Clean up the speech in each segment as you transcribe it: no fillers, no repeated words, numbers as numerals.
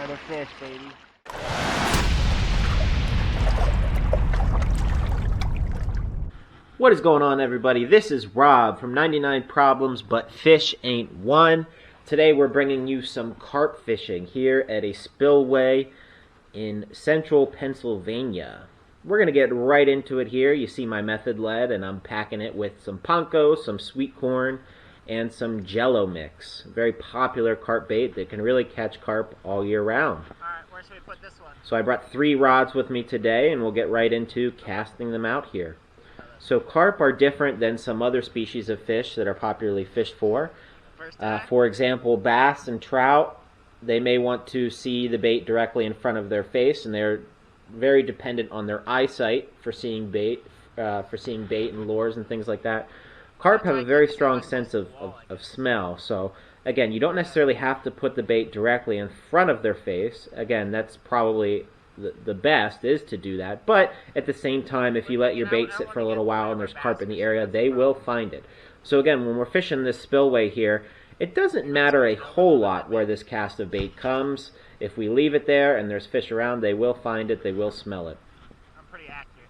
Another fish, baby. What is going on, everybody? This is Rob from 99 Problems, but Fish Ain't One. Today we're bringing you some carp fishing here at a spillway in central Pennsylvania. We're going to get right into it here. You see my method lead, and I'm packing it with some panko, some sweet corn, and some Jello mix. Very popular carp bait that can really catch carp all year round. Alright, where should we put this one? So I brought 3 rods with me today, and we'll get right into casting them out here. So carp are different than some other species of fish that are popularly fished for. For example, bass and trout, they may want to see the bait directly in front of their face, and they're very dependent on their eyesight for seeing bait and lures and things like that. Carp have a very strong sense of smell, so again, you don't necessarily have to put the bait directly in front of their face. Again, that's probably the best is to do that, but at the same time, if you let your bait sit for a little while and there's carp in the area, they will find it. So again, when we're fishing this spillway here, it doesn't matter a whole lot where this cast of bait comes. If we leave it there and there's fish around, they will find it, they will smell it. I'm pretty accurate.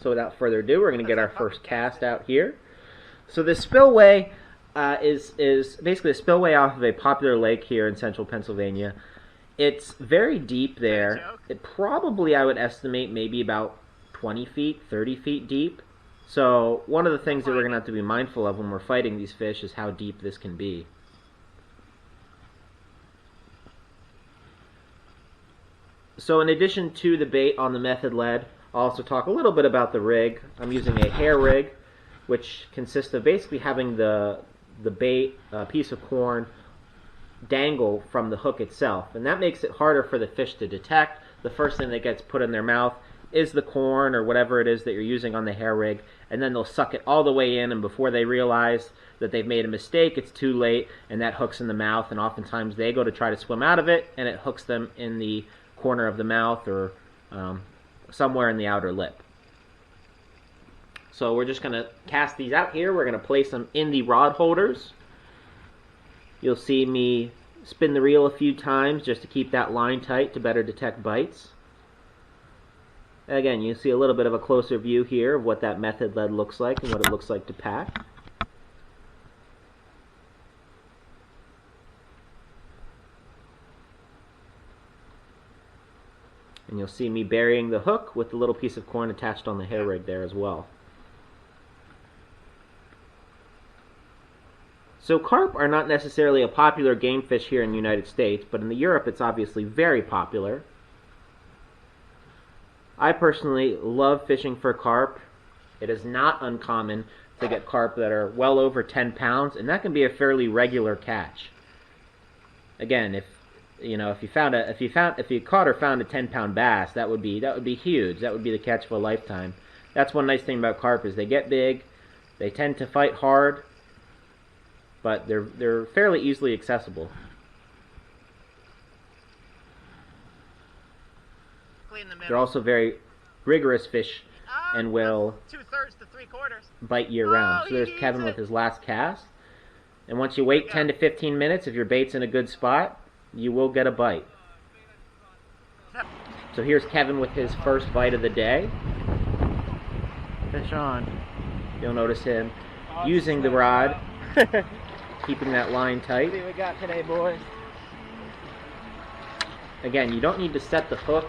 So without further ado, we're going to get our first cast out here. So the spillway is basically a spillway off of a popular lake here in central Pennsylvania. It's very deep there. It probably, I would estimate, maybe about 20 feet, 30 feet deep. So one of the things that we're going to have to be mindful of when we're fighting these fish is how deep this can be. So in addition to the bait on the method lead, I'll also talk a little bit about the rig. I'm using a hair rig, which consists of basically having the bait, piece of corn, dangle from the hook itself, and that makes it harder for the fish to detect. The first thing that gets put in their mouth is the corn or whatever it is that you're using on the hair rig, and then they'll suck it all the way in, and before they realize that they've made a mistake, it's too late, and that hooks in the mouth, and oftentimes they go to try to swim out of it, and it hooks them in the corner of the mouth or somewhere in the outer lip. So we're just going to cast these out here. We're going to place them in the rod holders. You'll see me spin the reel a few times just to keep that line tight to better detect bites. Again, you see a little bit of a closer view here of what that method lead looks like and what it looks like to pack. And you'll see me burying the hook with the little piece of corn attached on the hair rig there as well. So carp are not necessarily a popular game fish here in the United States, but in Europe it's obviously very popular. I personally love fishing for carp. It is not uncommon to get carp that are well over 10 pounds, and that can be a fairly regular catch. Again, if you caught or found a 10-pound bass, that would be huge. That would be the catch of a lifetime. That's one nice thing about carp is they get big, they tend to fight hard, but they're fairly easily accessible. They're also very rigorous fish and will 2/3 to 3/4 bite year-round. So there's Kevin with his last cast. And once you wait 10 to 15 minutes, if your bait's in a good spot, you will get a bite. So here's Kevin with his first bite of the day. Fish on. You'll notice him using the rod, keeping that line tight. What do we got today, boys? Again, you don't need to set the hook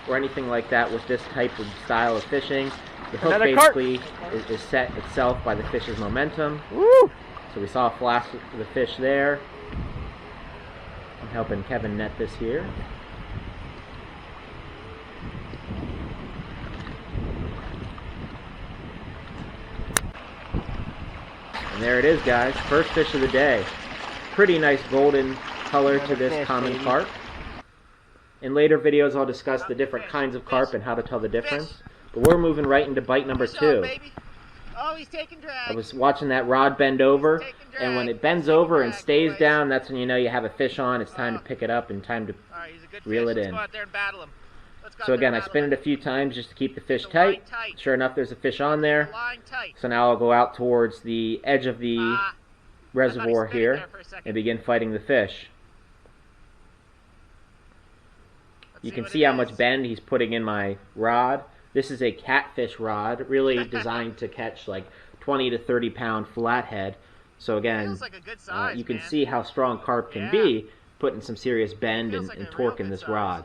or anything like that with this type of style of fishing. The hook basically is set itself by the fish's momentum. Woo! So we saw a flash of the fish there. I'm helping Kevin net this here. And there it is, guys. First fish of the day. Pretty nice golden color to this common carp. In later videos, I'll discuss the different kinds of carp and how to tell the difference. But we're moving right into bite number 2. Oh, he's taking drag. I was watching that rod bend over, and when it bends over and stays down, that's when you know you have a fish on. It's time to pick it up and time to reel it in. Let's go out there and battle him. So again, I spin it a few times just to keep the fish tight. Sure enough, there's a fish on there. So now I'll go out towards the edge of the reservoir here and begin fighting the fish. You can see how much bend he's putting in my rod. This is a catfish rod, really designed to catch like 20 to 30 pound flathead. So again, like a good size, you can man. see how strong carp can be, putting some serious bend and, like and a torque real in good this size. rod.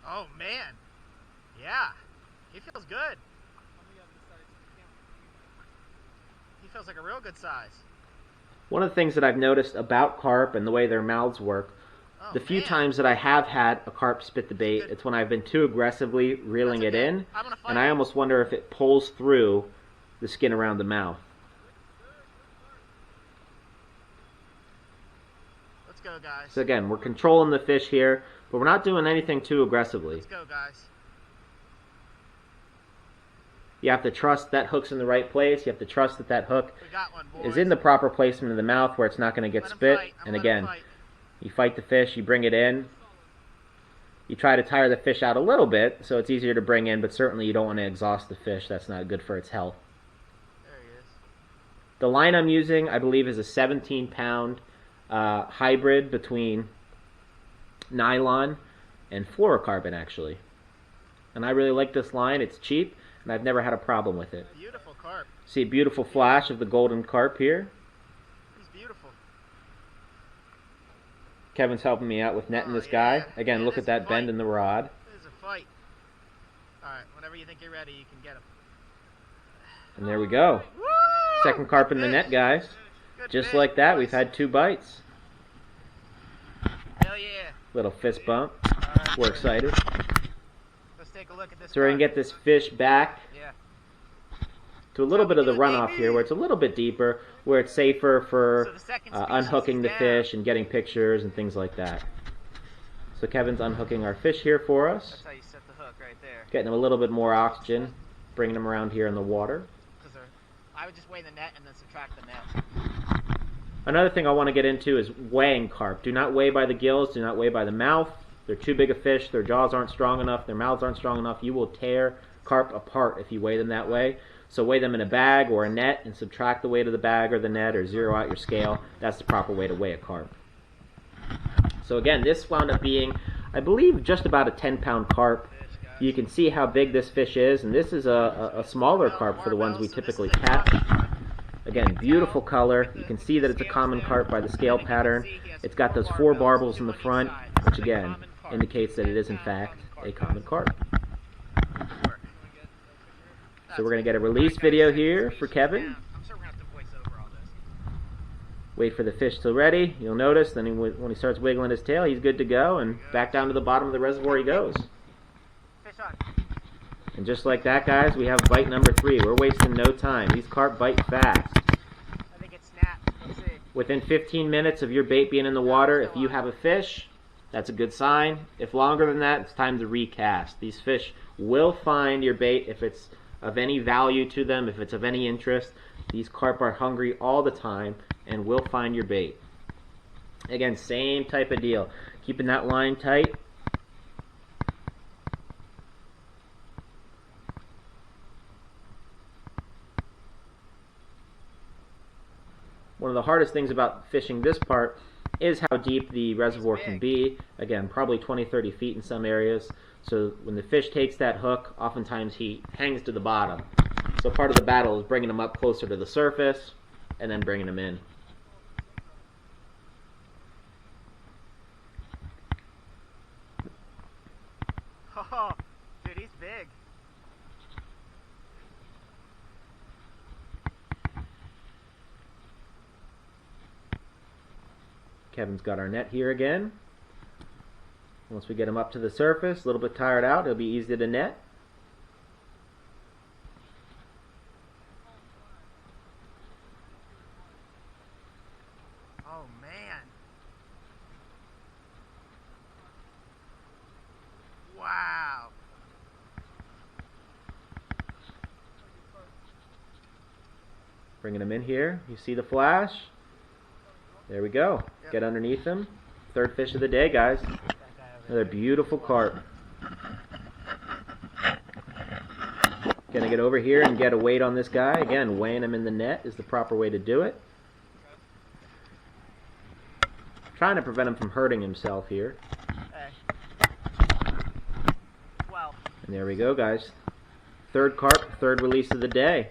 Oh man, yeah, he feels good. He feels like a real good size. One of the things that I've noticed about carp and the way their mouths work, Oh, the few man. times that I have had a carp spit the bait, it's when I've been too aggressively reeling it in, and I almost wonder if it pulls through the skin around the mouth. Let's go, guys. So again, we're controlling the fish here, but we're not doing anything too aggressively. Let's go, guys. You have to trust that hook's in the right place. You have to trust that that hook We got one, boys. is in the proper placement of the mouth where it's not going to get spit. And again, you fight the fish, you bring it in. You try to tire the fish out a little bit so it's easier to bring in, but certainly you don't want to exhaust the fish. That's not good for its health. There he is. The line I'm using, I believe, is a 17-pound hybrid between nylon and fluorocarbon, actually. And I really like this line. It's cheap, and I've never had a problem with it. Beautiful carp. See a beautiful flash of the golden carp here. He's beautiful. Kevin's helping me out with netting this guy. Again, look at that bend in the rod. This is a fight. Alright, whenever you think you're ready, you can get him. And there we go. Woo! Second carp in the net, guys. Good Just fish, like that, boys. we've had 2 bites. Hell yeah. Little fist bump. Alright, We're excited. let's take a look at this. So we're going to get this fish back Yeah. to a little bit of the runoff here, where it's a little bit deeper, where it's safer for So the second species unhooking is the down. fish and getting pictures and things like that. So Kevin's unhooking our fish here for us. That's how you set the hook right there. Getting him a little bit more oxygen, bringing him around here in the water. I would just weigh the net and then subtract the net. Another thing I want to get into is weighing carp. Do not weigh by the gills, do not weigh by the mouth. They're too big a fish, their jaws aren't strong enough, their mouths aren't strong enough. You will tear carp apart if you weigh them that way. So weigh them in a bag or a net and subtract the weight of the bag or the net, or zero out your scale. That's the proper way to weigh a carp. So again, this wound up being, I believe, just about a 10-pound carp. You can see how big this fish is, and this is a smaller carp for the ones we typically catch. Again, beautiful color. You can see that it's a common carp by the scale pattern. It's got those 4 barbels in the front, which again indicates that it is in fact a common carp. So we're going to get a release video here for Kevin. Wait for the fish till ready. You'll notice then when he starts wiggling his tail, he's good to go, and back down to the bottom of the reservoir he goes. And just like that, guys, we have bite number 3. We're wasting no time. These carp bite fast. I think it snapped. Let's see. Within 15 minutes of your bait being in the water, if you have a fish, that's a good sign. If longer than that, it's time to recast. These fish will find your bait if it's of any value to them, if it's of any interest. These carp are hungry all the time and will find your bait. Again, same type of deal. Keeping that line tight. One of the hardest things about fishing this part is how deep the reservoir can be. Again, probably 20-30 feet in some areas. So when the fish takes that hook, oftentimes he hangs to the bottom. So part of the battle is bringing him up closer to the surface and then bringing him in. Oh, dude, he's big. Kevin's got our net here again. Once we get him up to the surface, a little bit tired out, it'll be easy to net. Oh, man. Wow. Bringing him in here. You see the flash? There we go. Yep. Get underneath him. Third fish of the day, guys. Another beautiful carp. Gonna get over here and get a weight on this guy. Again, weighing him in the net is the proper way to do it. Trying to prevent him from hurting himself here. Hey. Well. And there we go, guys. Third carp, third release of the day.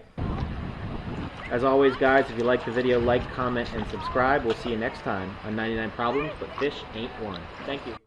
As always, guys, if you like the video, like, comment, and subscribe. We'll see you next time on 99 Problems, but Fish Ain't One. Thank you.